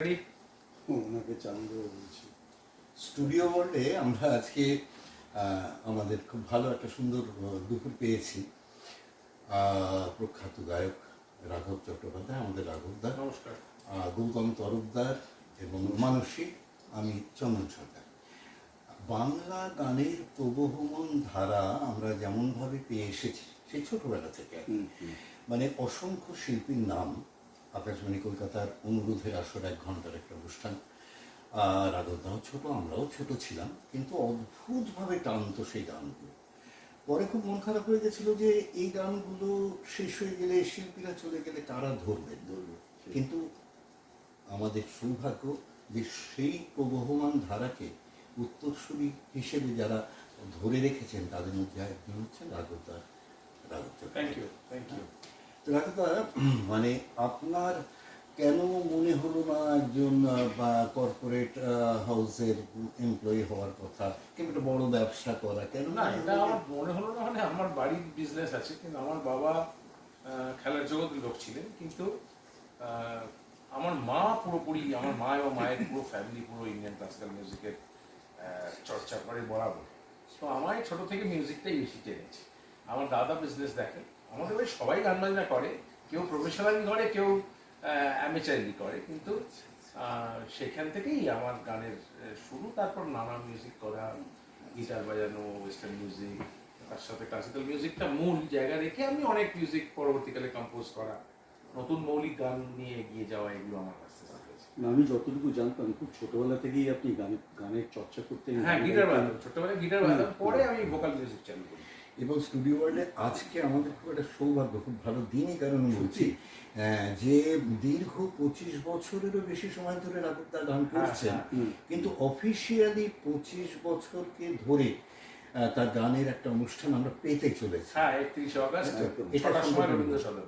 ওনাকে চান্দ্র বলছি। স্টুডিও ওয়ার্ল্ডে আমরা আজকে আমাদের খুব ভালো একটা সুন্দর দুপুর পেয়েছি। প্রখ্যাত গায়ক রাঘব চট্টোপাধ্যায়, আমাদের রাঘবদা, নমস্কার। গৌতম তরফদার এবং মানসী, আমি চন্দন সরকার। বাংলা গানের প্রবহমান ধারা আমরা যেমনভাবে পেয়ে এসেছি সেই ছোটবেলা থেকে, মানে অসংখ্য শিল্পীর নাম। আকাশবাণী কলকাতার অনুরোধের আসর 1 ঘন্টার একটা অনুষ্ঠান। রাঘবদাও ছোট, আমরাও ছোট ছিলাম, কিন্তু অদ্ভুতভাবে টানতো সেই গানগুলো। পরে খুব মন খারাপ হয়ে গেছিলো যে এই গানগুলো শেষ হয়ে গেলে, শিল্পীরা চলে গেলে কারা ধরবে। কিন্তু আমাদের সৌভাগ্য যে সেই প্রবহমান ধারাকে উত্তরসূরি হিসেবে যারা ধরে রেখেছেন তাদের মধ্যে একজন হচ্ছেন রাঘবদা। Thank you. তো রাঘবদা, মানে আপনার কেন মনে হলো না একজন বা কর্পোরেট হাউসের এমপ্লয়ি হওয়ার কথা, কিংবা একটা বড় ব্যবসা করা কেন? না, এটা আমার মনে হলো না। মানে আমার বাড়ির বিজনেস আছে, কিন্তু আমার বাবা খেলার জগতের লোক ছিলেন, কিন্তু আমার মা পুরোপুরি, আমার মা এবং মায়ের পুরো ফ্যামিলি পুরো ইন্ডিয়ান ক্লাসিক্যাল মিউজিকের চর্চা করে বরাবর। তো আমায় ছোট থেকে মিউজিকটাই বেশি টেনেছে। আমার দাদা বিজনেস দেখেন, আমাদের বাড়ি সবাই গান বাজনা করে, কেউ প্রফেশনালি করে, কেউ অ্যামেচারলি করে, কিন্তু সেখান থেকেই আমার গানের শুরু। তারপর নানা মিউজিক করা, গিটার বাজানো, ওয়েস্টার্ন মিউজিক, তার সাথে ক্লাসিক্যাল মিউজিকটা মূল জায়গা রেখে আমি অনেক মিউজিক পরবর্তীকালে কম্পোজ করা, নতুন মৌলিক গান নিয়ে এগিয়ে যাওয়া, এগুলো আমার কাছে হয়েছে। আমি যতটুকু জানতাম খুব ছোটবেলা থেকেই আপনি গানের চর্চা করতেন। হ্যাঁ, গিটার বাজাতাম, ছোটবেলায় গিটার বাজাতাম, পরে আমি ভোকাল মিউজিক চালু করি। এবং স্টুডিও ওয়ার্ল্ডে আজকে আমাদের খুব একটা সৌভাগ্য, খুব ভালো দিনই কারণ বলছি যে দীর্ঘ 25 বছরেরও বেশি সময় ধরে রাঘবদা গান করছেন, কিন্তু অফিসিয়ালি 25 বছরকে ধরে তার গানের একটা অনুষ্ঠান আমরা পেতে চলেছি। হ্যাঁ, 31 অগস্ট ছটার সময় রবীন্দ্র সদন।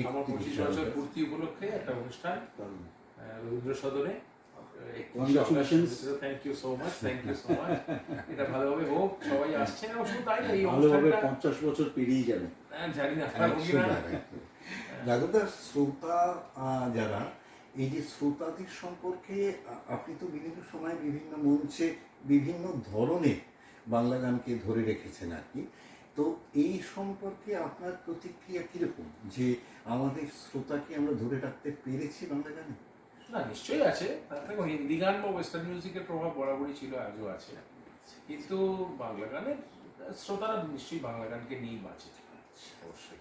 আমার 25 বছর পূর্তি উপলক্ষে একটা অনুষ্ঠান রবীন্দ্র সদনে। Thank you so much, thank you so much. এটা ভালোভাবে হোক, সবাই আসছেন, এবং শুধু তাই না, এই ভালোভাবে 50 বছর পেরিয়ে যাবে। জানি না রাঘবদা, শ্রোতা যারা, এই যে শ্রোতাদের সম্পর্কে আপনি তো বিভিন্ন সময় বিভিন্ন মঞ্চে বিভিন্ন ধরনের বাংলা গানকে ধরে রেখেছেন আর কি, তো এই সম্পর্কে আপনার প্রতিক্রিয়া কিরকম, যে আমাদের শ্রোতাকে আমরা ধরে রাখতে পেরেছি বাংলা গানে? না, নিশ্চয়ই আছে। দেখো, হিন্দি গান বা ওয়েস্টার্ন মিউজিকের প্রভাব বরাবরই ছিল, আজও আছে, কিন্তু বাংলা গানের শ্রোতারা নিশ্চয়ই বাংলা গানকে নিয়েই বাঁচে। অবশ্যই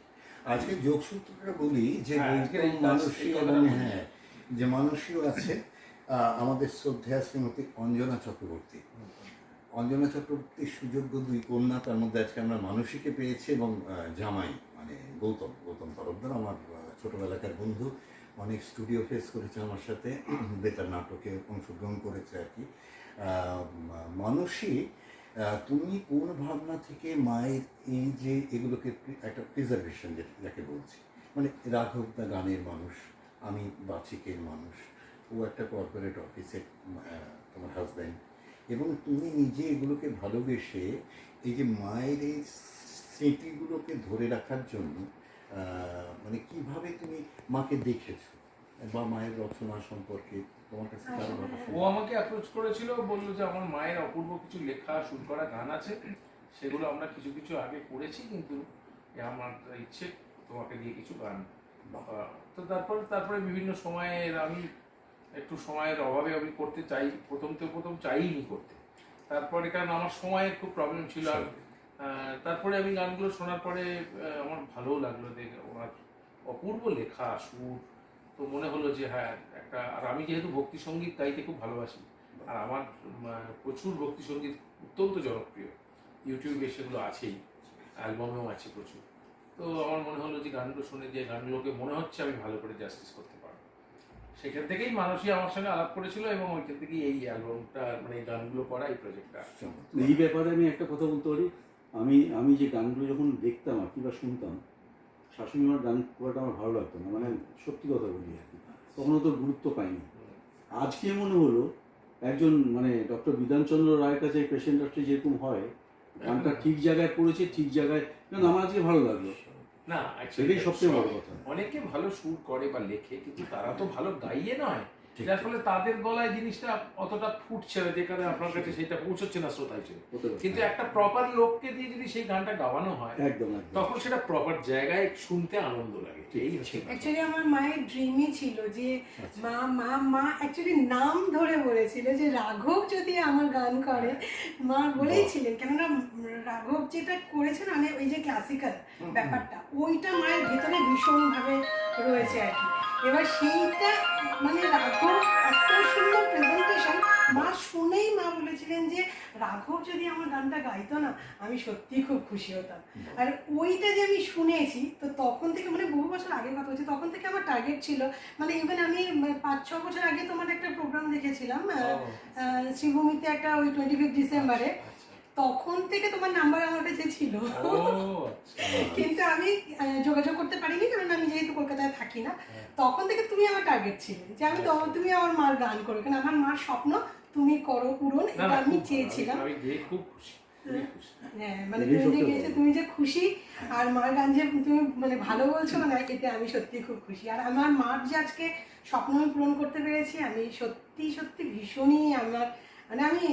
আজকে যোগসূত্রটা বলি যে মানসী, হ্যাঁ, যে মানসীও আছে আমাদের শ্রদ্ধেয়া শ্রীমতী অঞ্জনা চক্রবর্তী। অঞ্জনা চক্রবর্তীর সুযোগ্য 2 কন্যা, তার মধ্যে আজকে আমরা মানসীকে পেয়েছি, এবং জামাই মানে গৌতম তরফদার, আমার ছোটবেলাকার বন্ধু, অনেক স্টুডিও ফেস করেছে আমার সাথে, বেতার নাটকে অংশগ্রহণ করেছে আর কি। মানসী, তুমি কোন ভাবনা থেকে মায়ের এই যে এগুলোকে একটা প্রিজার্ভেশন যাকে বলছি, মানে রাঘবদা গানের মানুষ, আমি বাচিকের মানুষ, ও একটা কর্পোরেট অফিসে তোমার হাজব্যান্ড, এবং তুমি নিজে এগুলোকে ভালোবেসে এই যে মায়ের এই স্মৃতিগুলোকে ধরে রাখার জন্য মানে কিভাবে তুমি মাকে দেখেছো বা মায়ের রচনা সম্পর্কে তোমার কাছে? ও আমাকে অ্যাপ্রোচ করেছিল, বললো যে আমার মায়ের অপূর্ব কিছু লেখা, সুর করা গান আছে, সেগুলো আমরা কিছু কিছু আগে করেছি, কিন্তু আমার ইচ্ছে তোমাকে দিয়ে কিছু গান। তো তারপরে বিভিন্ন সময়ে আমি একটু সময়ের অভাবে আমি করতে চাই, প্রথম চাইনি করতে। তারপরে কারণ আমার সময়ের খুব প্রবলেম ছিল, তারপরে আমি গানগুলো শোনার পরে আমার ভালোও লাগলো দেখে ওনার অপূর্ব লেখা, সুর। তো মনে হলো যে হ্যাঁ, একটা, আর আমি যেহেতু ভক্তি সঙ্গীত গাইতে খুব ভালোবাসি, আর আমার প্রচুর ভক্তি সঙ্গীত অত্যন্ত জনপ্রিয়, ইউটিউবে সেগুলো আছেই, অ্যালবামেও আছে প্রচুর। তো আমার মনে হলো যে গানগুলো শুনে, যে গানগুলোকে মনে হচ্ছে আমি ভালো করে জাস্টিস করতে পারবো, সেখান থেকেই মানসী আমার সঙ্গে আলাপ করেছিল, এবং ওইখান থেকেই এই অ্যালবামটা, মানে এই গানগুলো করা, এই প্রজেক্টটা। এই ব্যাপারে আমি একটা কথা বলতে পারি। আমি যে গানগুলো যখন দেখতাম আর কি বা শুনতাম, শাশুড়ি মার গান খুব একটা আমার ভালো লাগতো না, মানে সত্যি কথা বলি আর কি, তখনও তো গুরুত্ব পাইনি। আজকে মনে হলো একজন মানে ডক্টর বিধানচন্দ্র রায়ের কাছে পেশেন্ট আসলে যেরকম হয়, গানটা ঠিক জায়গায় পড়েছে, ঠিক জায়গায়, কারণ আমার আজকে ভালো লাগলো না, সেটাই সবচেয়ে বড় কথা। অনেকে ভালো সুর করে বা লেখে, কিন্তু তারা তো ভালো গাইয়ে নয়, ঠিক। যার ফলে তাদের গলায় জিনিসটা অতটা ফুটছে না, যেখানে আপনার কাছে সেটা পৌঁছচ্ছে না শ্রোতা হিসেবে। হতে পারে। কিন্তু একটা প্রপার লোককে দিয়ে যদি সেই গানটা গাওয়ানো হয়, একদম একদম তখন সেটা প্রপার জায়গায় শুনতে আনন্দ লাগে। এই হচ্ছে ব্যাপার। অ্যাকচুয়ালি আমার মায়ের ড্রিমই ছিল যে আচ্ছা। মা অ্যাকচুয়ালি নাম ধরে বলেছিল যে রাঘব যদি আমার গান করে, মা বলেইছিলেন, কেননা রাঘব যেটা করেছেন মানে ওই যে ক্লাসিক্যাল ব্যাপারটা ওইটা মায়ের ভেতরে ভীষণভাবে রয়েছে আর কি। এবার সেইটা মানে রাঘব এত সুন্দর প্রেজেন্টেশন, মা শুনেই মা বলেছিলেন যে রাঘব যদি আমার গানটা গাইতো না আমি সত্যিই খুব খুশি হতাম। আর ওইটা যে আমি শুনেছি, তো তখন থেকে মানে বহু বছর আগের কথা হচ্ছে, তখন থেকে আমার টার্গেট ছিল, মানে ইভেন আমি 5-6 বছর আগে তোমার একটা প্রোগ্রাম দেখেছিলাম শ্রীভূমিতে, একটা ওই 25 ডিসেম্বরে, তখন থেকে তোমার নাম্বার আমার কাছে ছিল। ও আচ্ছা। কিন্তু আমি যোগাযোগ করতে পারিনি, কারণ আমি যেহেতু কলকাতায় থাকি না। তখন থেকে তুমি আমার টার্গেট ছিলে যে আমি তুমি আমার মার গান করো, কারণ আমার মার স্বপ্ন তুমি করো পূরণ, না, এটা না, আমি খুব ভালো। চেয়েছিলাম। আমি গিয়ে খুব খুশি, খুবই খুশি। হ্যাঁ, মানে এটাই তুমি যে সত্যি গেছো, কথা। তুমি যে খুশি, আর মার গান যে তুমি মানে ভালো বলছো, মানে এতে আমি সত্যি খুব খুশি। আর আমার মার যে আজকে স্বপ্ন আমি পূরণ করতে পেরেছি, আমি সত্যি সত্যি ভীষণই আমার মানে আমি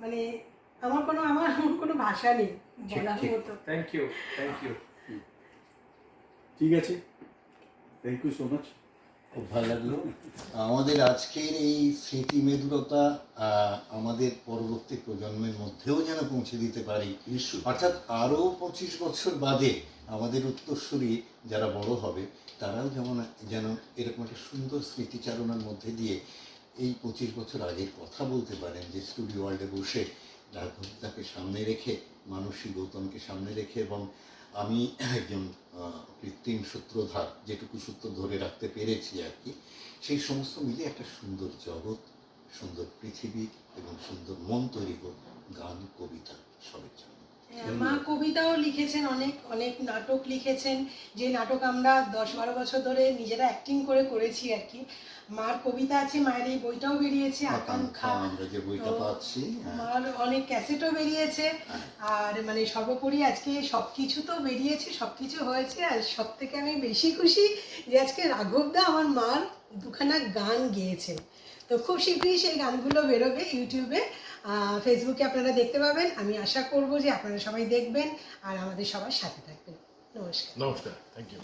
মানে আমার কোনো ভাষা নেই বলার ঠিক। মতো। Thank you, thank you. ঠিক আছে, থ্যাংক ইউ সো মাচ। খুব ভালো লাগলো। আমাদের আজকের এই স্মৃতি মেদুরতা আমাদের পরবর্তী প্রজন্মের মধ্যেও যেন পৌঁছে দিতে পারি, নিশ্চয়ই। অর্থাৎ আরও 25 বছর বাদে আমাদের উত্তরসূরি যারা বড় হবে তারাও যেন এরকম একটা সুন্দর স্মৃতিচারণার মধ্যে দিয়ে এই 25 বছর আগের কথা বলতে পারেন, যে স্টুডিও ওয়ার্ল্ডে বসে রাঘবদাকে সামনে রেখে, মানসী গৌতমকে সামনে রেখে, এবং আমি একজন কৃত্রিম সূত্রধার, যেটুকু সূত্র ধরে রাখতে পেরেছি আর কি, সেই সমস্ত মিলে একটা সুন্দর জগৎ, সুন্দর পৃথিবী এবং সুন্দর মন তৈরি হোক, গান, কবিতা সবের জন্য। মা কবিতাও লিখেছেন, অনেক অনেক নাটক লিখেছেন, যে নাটক আমরা 10-12 বছর ধরে নিজেরা অ্যাক্টিং করেছি আর কি। মার কবিতা আছে, মায়ের এই বইটাও বেরিয়েছে আকাঙ্ক্ষা, আমরা যে বইটা তো পাচ্ছি, মার অনেক ক্যাসেটও বেরিয়েছে। আর মানে সর্বোপরি আজকে সবকিছু তো বেরিয়েছে, সবকিছু হয়েছে, আর সব থেকে আমি বেশি খুশি যে আজকে রাঘবদা আমার মার দুখানা গান গেয়েছেন। তো খুব শীঘ্রই সেই গানগুলো বেরোবে ইউটিউবে, ফেসবুকে আপনারা দেখতে পাবেন। আমি আশা করব যে আপনারা সবাই দেখবেন আর আমাদের সবার সাথে থাকবেন। নমস্কার। নমস্কার, থ্যাংক ইউ।